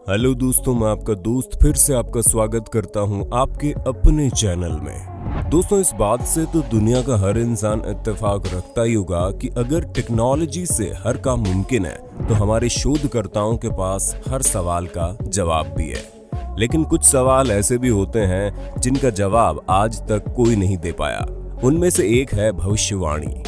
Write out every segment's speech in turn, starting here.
Hello दोस्तों, मैं आपका दोस्त फिर से आपका स्वागत करता हूं आपके अपने चैनल में। दोस्तों, इस बात से तो दुनिया का हर इंसान इत्तेफाक रखता ही होगा कि अगर टेक्नोलॉजी से हर काम मुमकिन है तो हमारे शोधकर्ताओं के पास हर सवाल का जवाब भी है। लेकिन कुछ सवाल ऐसे भी होते हैं जिनका जवाब आज तक कोई नहीं दे पाया। उनमें से एक है भविष्यवाणी।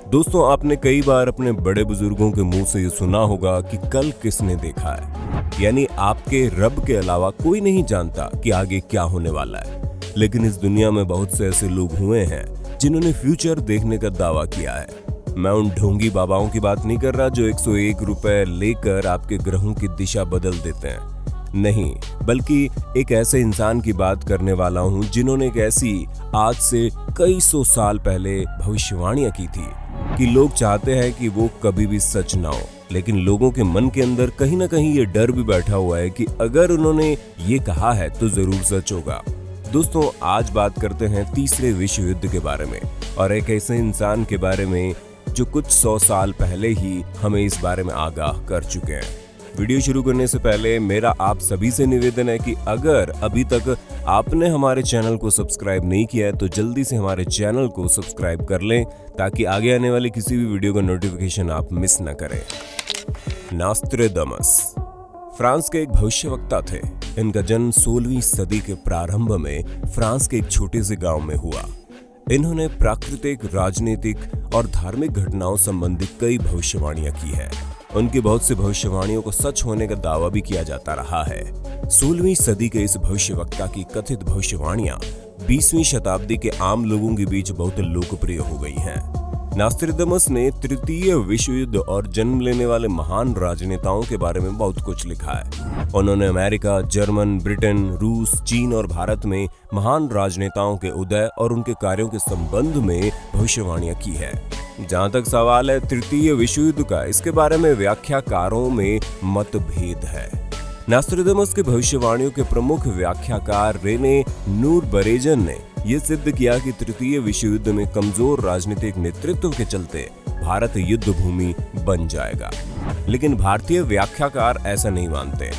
दोस्तों, आपने कई बार अपने बड़े बुजुर्गों के मुंह से ये सुना होगा कि कल किसने देखा है, यानी आपके रब के अलावा कोई नहीं जानता कि आगे क्या होने वाला है। लेकिन इस दुनिया में बहुत से ऐसे लोग हुए हैं जिन्होंने फ्यूचर देखने का दावा किया है। मैं उन ढोंगी बाबाओं की बात नहीं कर रहा जो 101 रुपए लेकर आपके ग्रहों की दिशा बदल देते हैं, नहीं, बल्कि एक ऐसे इंसान की बात करने वाला हूं जिन्होंने एक ऐसी आज से कई सौ साल पहले भविष्यवाणियां की थी कि लोग चाहते हैं कि वो कभी भी सच ना हो, लेकिन लोगों के मन के अंदर कहीं ना कहीं ये डर भी बैठा हुआ है कि अगर उन्होंने ये कहा है तो जरूर सच होगा। दोस्तों, आज बात करते हैं तीसरे विश्व युद्ध के बारे में और एक ऐसे इंसान के बारे में जो कुछ 100 साल पहले ही हमें इस बारे में आगाह कर चुके हैं। वीडियो शुरू करने से पहले मेरा आप सभी से निवेदन है कि अगर अभी तक आपने हमारे चैनल को सब्सक्राइब नहीं किया है तो जल्दी से हमारे चैनल को सब्सक्राइब कर लें ताकि आगे आने वाली किसी भी वीडियो का नोटिफिकेशन आप मिस न करें। नास्ट्रेदामस फ्रांस के एक भविष्यवक्ता थे। इनका जन्म 16वीं सदी के प्रारंभ में फ्रांस के एक छोटे से गांव में हुआ। इन्होंने प्राकृतिक, राजनीतिक और धार्मिक घटनाओं संबंधी कई भविष्यवाणियां की है। उनकी बहुत सी भविष्यवाणियों को सच होने का दावा भी किया जाता रहा है। 16वीं सदी के इस भविष्यवक्ता की कथित भविष्यवाणियां 20वीं शताब्दी के आम लोगों के बीच बहुत लोकप्रिय हो गई हैं। नास्ट्रेदामस ने तृतीय विश्व युद्ध और जन्म लेने वाले महान राजनेताओं के बारे में बहुत कुछ लिखा है। उन्होंने अमेरिका, जर्मन, ब्रिटेन, रूस, चीन और भारत में महान राजनेताओं के उदय और उनके कार्यों के संबंध में भविष्यवाणियां की है। जहां तक सवाल है तृतीय विश्व युद्ध का, इसके बारे में व्याख्याकारों में मतभेद है। नास्ट्रेदामस के भविष्यवाणियों के प्रमुख व्याख्याकार रेने नूरबरेजन ने यह सिद्ध किया कि तृतीय विश्व युद्ध में कमजोर राजनीतिक नेतृत्व के चलते भारत युद्ध भूमि बन जाएगा। लेकिन भारतीय व्याख्याकार ऐसा नहीं मानते।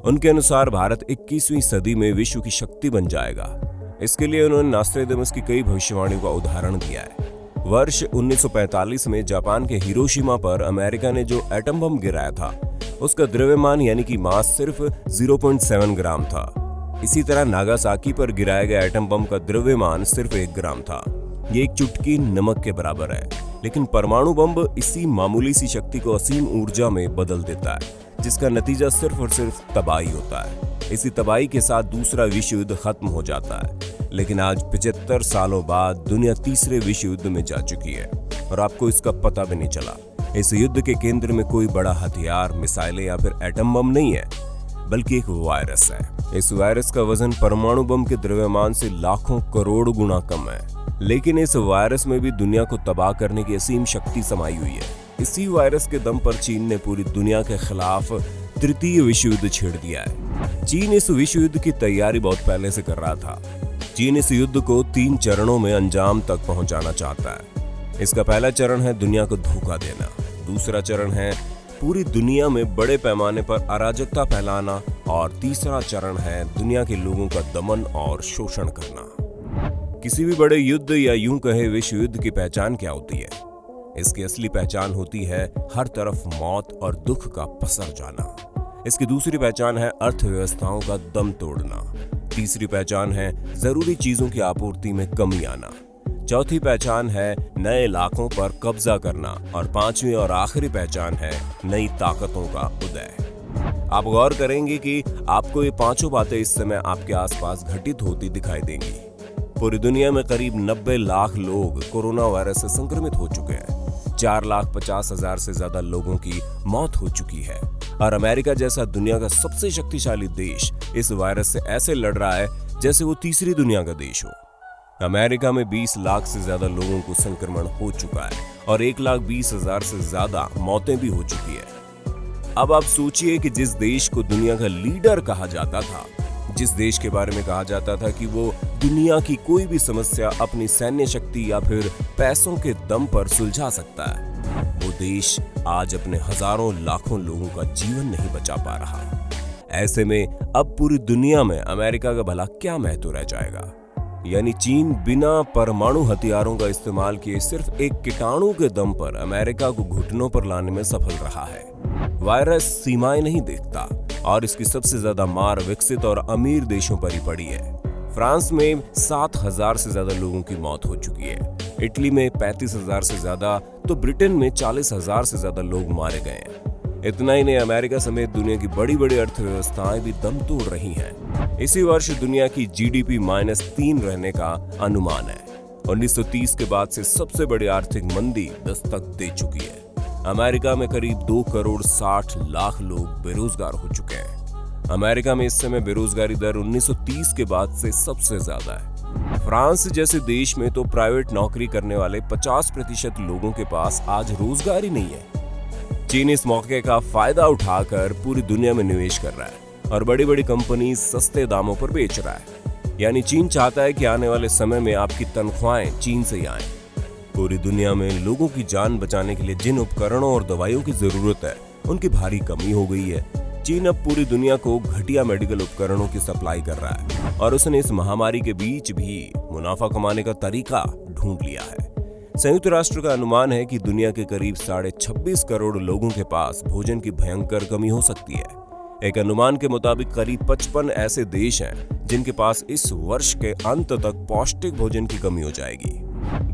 उनके अनुसार भारत 21वीं सदी में विश्व की शक्ति बन जाएगा। इसके लिए उन्होंने नास्ट्रेदामस की कई भविष्यवाणियों का उदाहरण दिया है। वर्ष 1945 में जापान के हिरोशिमा पर अमेरिका ने जो एटम बम गिराया था उसका द्रव्यमान यानी कि मास सिर्फ 0.7 ग्राम था। इसी तरह नागासाकी पर गिराया गया एटम बम का द्रव्यमान सिर्फ 1 ग्राम था। ये एक चुटकी नमक के बराबर है। लेकिन परमाणु बम इसी मामूली सी शक्ति को असीम ऊर्जा में बदल देता है, जिसका नतीजा सिर्फ और सिर्फ तबाही होता है। इसी तबाही के साथ दूसरा विश्व युद्ध खत्म हो जाता है। लेकिन आज 75 सालों बाद दुनिया तीसरे विश्व युद्ध में जा चुकी है और आपको इसका पता भी नहीं चला। इस युद्ध के केंद्र में कोई बड़ा हथियार, मिसाइलें या फिर एटम बम नहीं है, बल्कि एक वायरस है। इस वायरस का वजन परमाणु बम के द्रव्यमान से लाखों करोड़ गुना कम है। लेकिन इस वायरस में भी दुनिया को तबाह करने की असीम शक्ति समाई हुई है। इसी वायरस के दम पर चीन ने पूरी दुनिया के खिलाफ तृतीय विश्व युद्ध छेड़ दिया है। चीन इस विश्व युद्ध की तैयारी बहुत पहले से कर रहा था। चीन इस युद्ध को 3 चरणों में अंजाम तक पहुंचाना चाहता है। इसका पहला चरण है दुनिया को धोखा देना। दूसरा चरण है पूरी दुनिया में बड़े पैमाने पर अराजकता फैलाना और तीसरा चरण है दुनिया के लोगों का दमन और शोषण करना। किसी भी बड़े युद्ध या यूं कहे विश्व युद्ध की पहचान क्या होती है? इसकी असली पहचान होती है हर तरफ मौत और दुख का पसर जाना। इसकी दूसरी पहचान है अर्थव्यवस्थाओं का दम तोड़ना। तीसरी पहचान है जरूरी चीजों की आपूर्ति में कमी आना। चौथी पहचान है नए इलाकों पर कब्जा करना और पांचवी और आखिरी पहचान है नई ताकतों का उदय। आप गौर करेंगे कि आपको ये पांचों बातें इस समय आपके आसपास घटित होती दिखाई देंगी। पूरी दुनिया में करीब 90 लाख लोग कोरोना वायरस से संक्रमित हो चुके हैं। 4,50,000 से ज्यादा लोगों की मौत हो चुकी है और अमेरिका जैसा दुनिया का सबसे शक्तिशाली देश इस वायरस से ऐसे लड़ रहा है जैसे वो तीसरी दुनिया का देश हो। अमेरिका में 20 लाख से ज्यादा लोगों को संक्रमण हो चुका है और 1,20,000 से ज्यादा मौतें भी हो चुकी है। अब आप सोचिए कि जिस देश को दुनिया का लीडर कहा जाता था, जिस देश के बारे में कहा जाता था कि वो दुनिया की कोई भी समस्या अपनी सैन्य शक्ति या फिर पैसों के दम पर सुलझा सकता है, वो देश आज अपने हजारों लाखों लोगों का जीवन नहीं बचा पा रहा। ऐसे में अब पूरी दुनिया में अमेरिका का भला क्या महत्व रह जाएगा। यानी चीन बिना परमाणु हथियारों का इस्तेमाल किए सिर्फ एक कीटाणु के दम पर अमेरिका को घुटनों पर लाने में सफल रहा है। वायरस सीमाएं नहीं देखता और इसकी सबसे ज्यादा मार विकसित और अमीर देशों पर ही पड़ी है। फ्रांस में 7,000 से ज्यादा लोगों की मौत हो चुकी है, इटली में 35,000 से ज्यादा, तो ब्रिटेन में 40,000 से ज्यादा लोग मारे गए हैं। इतना ही नहीं, अमेरिका समेत दुनिया की बड़ी बड़ी अर्थव्यवस्थाएं भी दम तोड़ रही हैं। इसी वर्ष दुनिया की जीडीपी -3 रहने का अनुमान है। 1930 के बाद से सबसे बड़ी आर्थिक मंदी दस्तक दे चुकी है। अमेरिका में करीब 2 करोड़ 60 लाख लोग बेरोजगार हो चुके हैं। अमेरिका में इस समय बेरोजगारी दर 1930 के बाद से सबसे ज्यादा है। फ्रांस जैसे देश में तो प्राइवेट नौकरी करने वाले 50% लोगों के पास आज रोजगार ही नहीं है। चीन इस मौके का फायदा उठाकर पूरी दुनिया में निवेश कर रहा है और बड़ी बड़ी कंपनी सस्ते दामों पर बेच रहा है। यानी चीन चाहता है कि आने वाले समय में आपकी तनख्वाहें चीन से ही आएं। पूरी दुनिया में लोगों की जान बचाने के लिए जिन उपकरणों और दवाइयों की जरूरत है, उनकी भारी कमी हो गई है। चीन अब पूरी दुनिया को घटिया मेडिकल उपकरणों की सप्लाई कर रहा है और उसने इस महामारी के बीच भी मुनाफा कमाने का तरीका ढूंढ लिया है। संयुक्त राष्ट्र का अनुमान है कि दुनिया के करीब 26.5 करोड़ लोगों के पास भोजन की भयंकर कमी हो सकती है। एक अनुमान के मुताबिक करीब 55 ऐसे देश हैं जिनके पास इस वर्ष के अंत तक पौष्टिक भोजन की कमी हो जाएगी।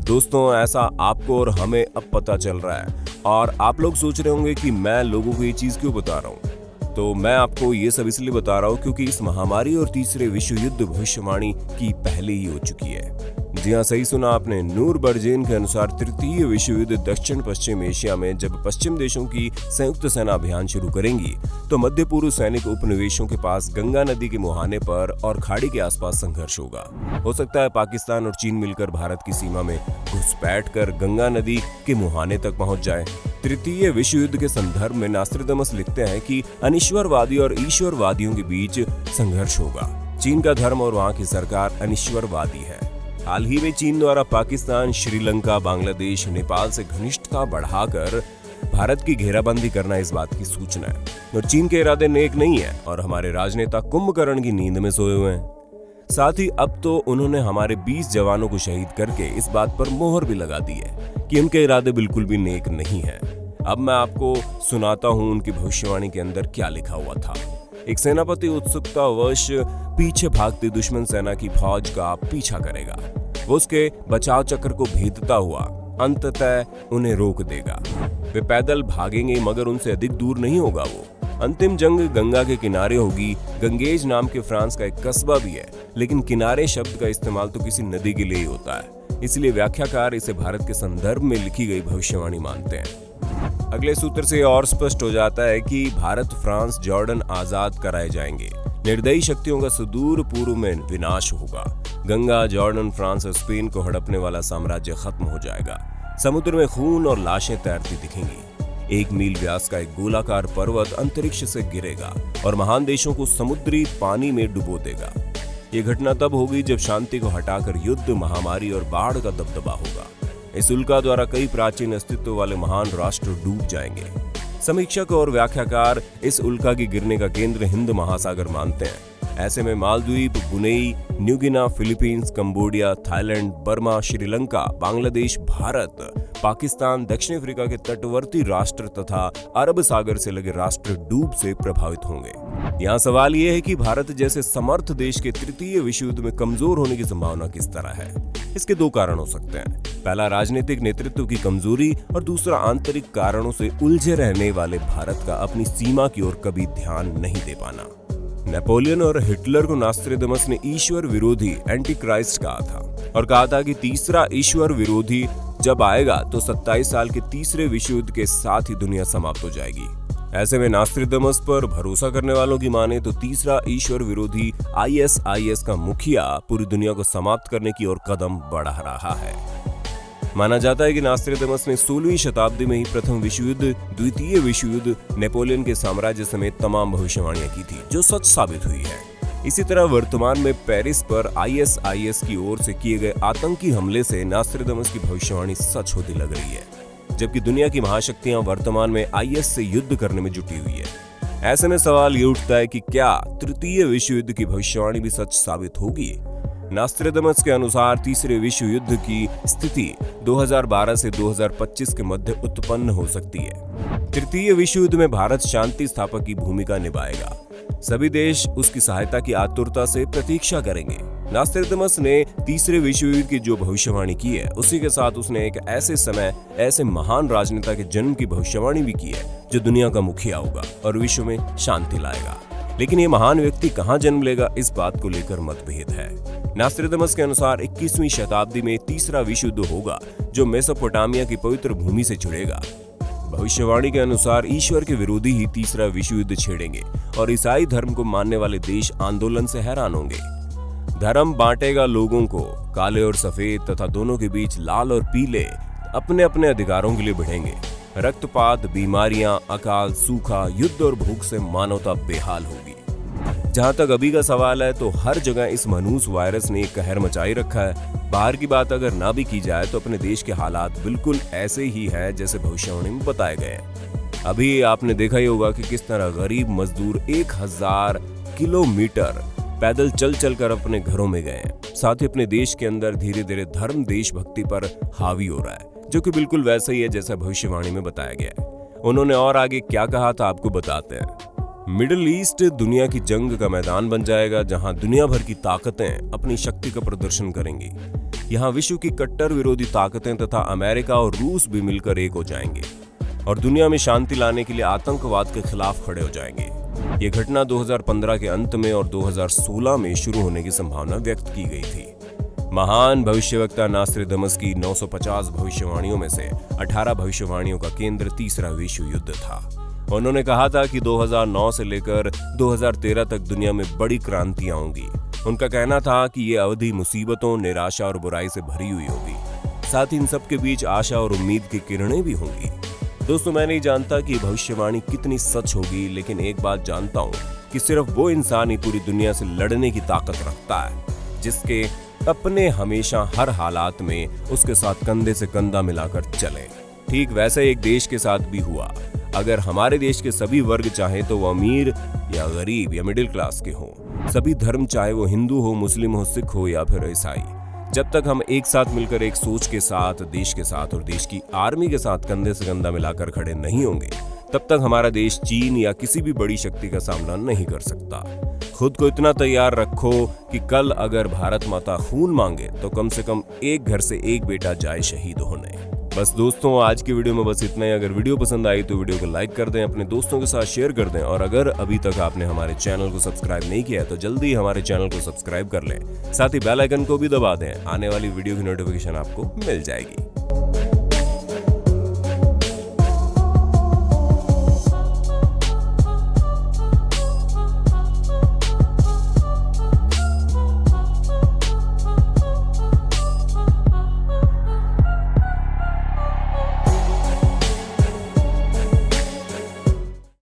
दोस्तों, ऐसा आपको और हमें अब पता चल रहा है और आप लोग सोच रहे होंगे कि मैं लोगों को ये चीज क्यों बता रहा हूँ। तो मैं आपको ये सब इसलिए बता रहा हूँ क्योंकि इस महामारी और तीसरे विश्व युद्ध भविष्यवाणी की पहले ही हो चुकी है। जी हाँ, सही सुना आपने। नूर बर्जेन के अनुसार तृतीय विश्व युद्ध दक्षिण पश्चिम एशिया में जब पश्चिम देशों की संयुक्त सेना अभियान शुरू करेंगी तो मध्य पूर्व सैनिक उपनिवेशों के पास गंगा नदी के मुहाने पर और खाड़ी के आसपास संघर्ष होगा। हो सकता है पाकिस्तान और चीन मिलकर भारत की सीमा में घुसपैठ कर गंगा नदी के मुहाने तक पहुंच जाए। तृतीय विश्व युद्ध के संदर्भ में नास्ट्राडामस लिखते हैं कि अनिश्वरवादी और ईश्वरवादियों के बीच संघर्ष होगा। चीन का धर्म और वहां की सरकार अनिश्वरवादी है। हाल ही में चीन द्वारा पाकिस्तान, श्रीलंका, बांग्लादेश, नेपाल से घनिष्ठता बढ़ाकर भारत की घेराबंदी करना इस बात की सूचना है और चीन के इरादे नेक नहीं है और हमारे राजनेता कुंभकर्ण की नींद में सोए हुए हैं। साथ ही अब तो उन्होंने हमारे 20 जवानों को शहीद करके इस बात पर मोहर भी लगा दी है कि उनके इरादे बिल्कुल भी नेक नहीं है। अब मैं आपको सुनाता हूं उनकी भविष्यवाणी के अंदर क्या लिखा हुआ था। एक सेनापति उत्सुकतावश पीछे भागती दुश्मन सेना की फौज का पीछा करेगा। वो उसके बचाव चक्र को भेदता हुआ अंततः उन्हें रोक देगा। वे पैदल भागेंगे मगर उनसे अधिक दूर नहीं होगा वो। अंतिम जंग गंगा के किनारे होगी। गंगेज नाम के फ्रांस का एक कस्बा भी है, लेकिन किनारे शब्द का इस्तेमाल तो किसी नदी के लिए ही होता है, इसलिए व्याख्याकार इसे भारत के संदर्भ में लिखी गई भविष्यवाणी मानते हैं। अगले सूत्र से और स्पष्ट हो जाता है कि भारत, फ्रांस, जॉर्डन आजाद कराए जाएंगे। निर्दयी शक्तियों का सुदूर पूर्व में विनाश होगा। गंगा, जॉर्डन, फ्रांस और स्पेन को हड़पने वाला साम्राज्य खत्म हो जाएगा। समुद्र में खून और लाशें तैरती दिखेंगी। 1 मील व्यास का एक गोलाकार पर्वत अंतरिक्ष से गिरेगा और महान देशों को समुद्री पानी में डुबो देगा। ये घटना तब होगी जब शांति को हटाकर युद्ध, महामारी और बाढ़ का दबदबा होगा। इस उल्का द्वारा कई प्राचीन अस्तित्व वाले महान राष्ट्र डूब जाएंगे। समीक्षक और व्याख्याकार इस उल्का के गिरने का केंद्र हिंद महासागर मानते हैं। ऐसे में Maldives, Brunei, New Guinea, Philippines, Cambodia, Thailand, Burma, Sri Lanka, Bangladesh, Bharat, Pakistan, दक्षिण अफ्रीका के तटवर्ती राष्ट्र तथा अरब सागर से लगे राष्ट्र डूब से प्रभावित होंगे। यहाँ सवाल ये है कि भारत जैसे समर्थ देश के तृतीय विश्व युद्ध में कमजोर होने की संभावना किस तरह है। इसके 2 कारण हो सकते हैं। पहला, राजनीतिक नेतृत्व की कमजोरी और दूसरा, आंतरिक कारणों से उलझे रहने वाले भारत का अपनी सीमा की ओर कभी ध्यान नहीं दे पाना। नेपोलियन और हिटलर को नास्ट्राडामस ने ईश्वर विरोधी, एंटी क्राइस्ट कहा था और कहा था कि तीसरा ईश्वर विरोधी जब आएगा तो 27 साल के तीसरे विश्व युद्ध के साथ ही दुनिया समाप्त हो जाएगी। ऐसे में नास्ट्राडामस पर भरोसा करने वालों की माने तो तीसरा ईश्वर विरोधी ISIS का मुखिया पूरी दुनिया को समाप्त करने की ओर कदम बढ़ा रहा है। माना जाता है कि नास्ट्राडामस ने 16वीं शताब्दी में ही प्रथम विश्व युद्ध, द्वितीय विश्व युद्ध, नेपोलियन के साम्राज्य समेत तमाम भविष्यवाणियां की थी, जो सच साबित हुई है। इसी तरह वर्तमान में पेरिस पर ISIS की ओर से किए गए आतंकी हमले से नास्ट्राडामस की भविष्यवाणी सच होती लग रही है, जबकि दुनिया की महाशक्तियां वर्तमान में IS से युद्ध करने में जुटी हुई है। ऐसे में सवाल ये उठता है कि क्या तृतीय विश्व युद्ध की भविष्यवाणी भी सच साबित होगी? नॉस्ट्रेडमस के अनुसार तीसरे विश्व युद्ध की स्थिति 2012 से 2025 के मध्य उत्पन्न हो सकती है। तृतीय विश्व युद्ध में भारत शांति स्थापक की भूमिका निभाएगा। सभी देश उसकी सहायता की आतुरता से प्रतीक्षा करेंगे। नॉस्ट्रेडमस ने तीसरे विश्व युद्ध की जो भविष्यवाणी की है, उसी के साथ उसने एक ऐसे समय, ऐसे महान राजनेता के जन्म की भविष्यवाणी भी की है जो दुनिया का मुखिया होगा और विश्व में शांति लाएगा। लेकिन ये महान व्यक्ति कहाँ जन्म लेगा, इस बात को लेकर मतभेद है। नॉस्ट्रेडमस के अनुसार 21वीं शताब्दी में तीसरा विश्व युद्ध होगा जो मेसोपोटामिया की पवित्र भूमि से जुड़ेगा। भविष्यवाणी के अनुसार ईश्वर के विरोधी ही तीसरा विश्व युद्ध छेड़ेंगे और ईसाई धर्म को मानने वाले देश आंदोलन से हैरान होंगे। धर्म बांटेगा लोगों को, काले और सफेद तथा दोनों के बीच लाल और पीले अपने अपने अधिकारों के लिए भिड़ेंगे। रक्तपात, बीमारियां, अकाल, सूखा, युद्ध और भूख से मानवता बेहाल होगी। जहां तक अभी का सवाल है तो हर जगह इस मनहूस वायरस ने एक कहर मचाई रखा है। बाहर की बात अगर ना भी की जाए तो अपने देश के हालात बिल्कुल ऐसे ही हैं जैसे भविष्यवाणी में बताए गए हैं। अभी आपने देखा ही होगा कि किस तरह गरीब मजदूर 1000 किलोमीटर पैदल चल चल कर अपने घरों में गए हैं। साथ ही अपने देश के अंदर धीरे धीरे धर्म देशभक्ति पर हावी हो रहा है, जो कि बिल्कुल वैसा ही है जैसा भविष्यवाणी में बताया गया है। उन्होंने और आगे क्या कहा था आपको बताते हैं। मिडिल ईस्ट दुनिया की जंग का मैदान बन जाएगा, जहां दुनिया भर की ताकतें अपनी शक्ति का प्रदर्शन करेंगी। यहां विश्व की कट्टर विरोधी ताकतें तथा अमेरिका और रूस भी मिलकर एक हो जाएंगे और दुनिया में शांति लाने के लिए आतंकवाद के खिलाफ खड़े हो जाएंगे। ये घटना 2015 के अंत में और 2016 में शुरू होने की संभावना व्यक्त की गई थी। महान भविष्यवक्ता नॉस्ट्रेडमस की 950 भविष्यवाणियों में से 18 भविष्यवाणियों का केंद्र तीसरा विश्व युद्ध था। उन्होंने कहा था कि 2009 से लेकर 2013 तक दुनिया में बड़ी क्रांतियां होंगी। उनका कहना था कि ये अवधि मुसीबतों, निराशा और बुराई से भरी हुई होगी। साथ ही इन सब के बीच आशा और उम्मीद की किरणें भी होंगी। दोस्तों, मैं नहीं जानता कि भविष्यवाणी कितनी सच होगी, लेकिन एक बात जानता हूँ कि सिर्फ वो इंसान ही पूरी दुनिया से लड़ने की ताकत रखता है जिसके अपने हमेशा हर हालात में उसके साथ कंधे से कंधा मिलाकर चले। ठीक वैसा एक देश के साथ भी हुआ। अगर हमारे देश के सभी वर्ग चाहे तो वो अमीर या गरीब या मिडिल क्लास के हों, सभी धर्म चाहे वो हिंदू हो, मुस्लिम हो, सिख हो या फिर ईसाई, जब तक हम एक साथ मिलकर एक सोच के साथ, देश के साथ और देश की आर्मी के साथ कंधे से कंधा मिलाकर खड़े नहीं होंगे, तब तक हमारा देश चीन या किसी भी बड़ी शक्ति का सामना नहीं कर सकता। खुद को इतना तैयार रखो कि कल अगर भारत माता खून मांगे तो कम से कम एक घर से एक बेटा जाए शहीद होने। बस दोस्तों, आज की वीडियो में बस इतना ही। अगर वीडियो पसंद आई तो वीडियो को लाइक कर दें, अपने दोस्तों के साथ शेयर कर दें और अगर अभी तक आपने हमारे चैनल को सब्सक्राइब नहीं किया है तो जल्दी हमारे चैनल को सब्सक्राइब कर लें। साथ ही बेल आइकन को भी दबा दें, आने वाली वीडियो की नोटिफिकेशन आपको मिल जाएगी।